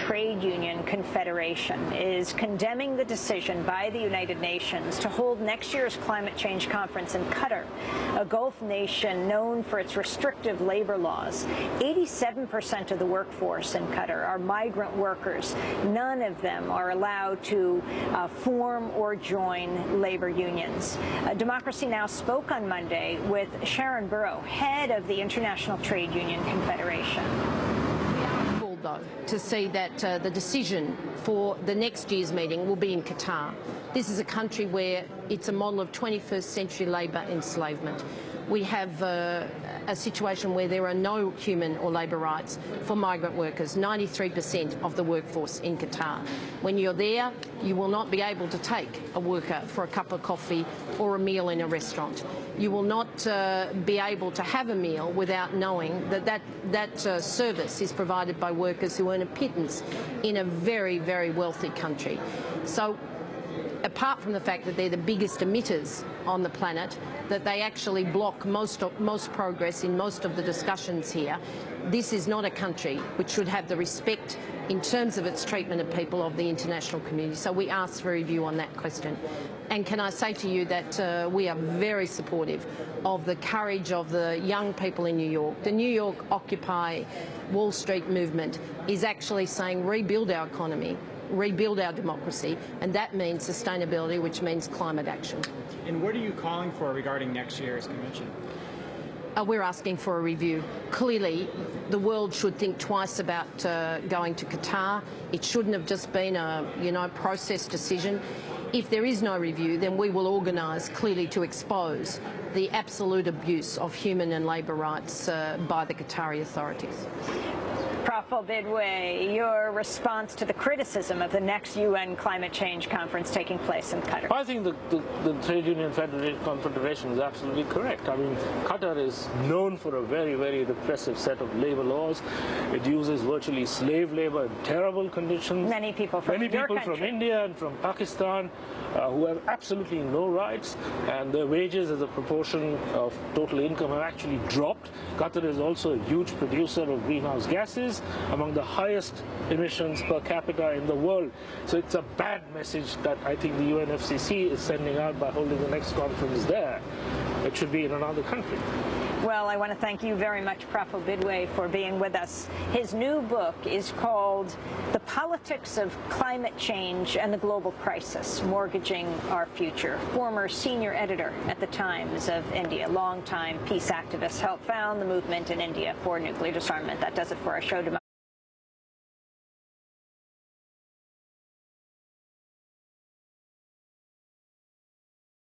Trade Union Confederation is condemning the decision by the United Nations to hold next year's climate change conference in Qatar, a Gulf nation known for its restrictive labor laws. 87% of the workforce in Qatar are migrant workers. None of them are allowed to form or join labor unions. Democracy Now! Spoke on Monday with Sharan Burrow, head of the International Trade Union Confederation. Though, to see that the decision for the next year's meeting will be in Qatar. This is a country where it's a model of 21st century labour enslavement. We have a situation where there are no human or labour rights for migrant workers, 93% of the workforce in Qatar. When you're there, you will not be able to take a worker for a cup of coffee or a meal in a restaurant. You will not be able to have a meal without knowing that service is provided by workers who earn a pittance in a very, very wealthy country. So, apart from the fact that they're the biggest emitters on the planet, that they actually block most progress in most of the discussions here, this is not a country which should have the respect in terms of its treatment of people of the international community. So we ask for a review on that question. And can I say to you that we are very supportive of the courage of the young people in New York. The New York Occupy Wall Street movement is actually saying rebuild our economy, rebuild our democracy, and that means sustainability, which means climate action. And what are you calling for regarding next year's convention? We're asking for a review. Clearly, the world should think twice about going to Qatar. It shouldn't have just been a process decision. If there is no review, then we will organise clearly to expose the absolute abuse of human and labour rights by the Qatari authorities. Praful Bidwai, your response to the criticism of the next UN climate change conference taking place in Qatar? I think the Trade Union Confederation is absolutely correct. I mean, Qatar is known for a very, very repressive set of labor laws. It uses virtually slave labor in terrible conditions. Many people from India and from Pakistan who have absolutely no rights, and their wages as a proportion of total income have actually dropped. Qatar is also a huge producer of greenhouse gases, among the highest emissions per capita in the world. So it's a bad message that I think the UNFCCC is sending out by holding the next conference there. It should be in another country. Well, I want to thank you very much, Praful Bidwai, for being with us. His new book is called The Politics of Climate Change and the Global Crisis, Mortgaging Our Future. Former senior editor at the Times of India, longtime peace activist, helped found the movement in India for nuclear disarmament. That does it for our show.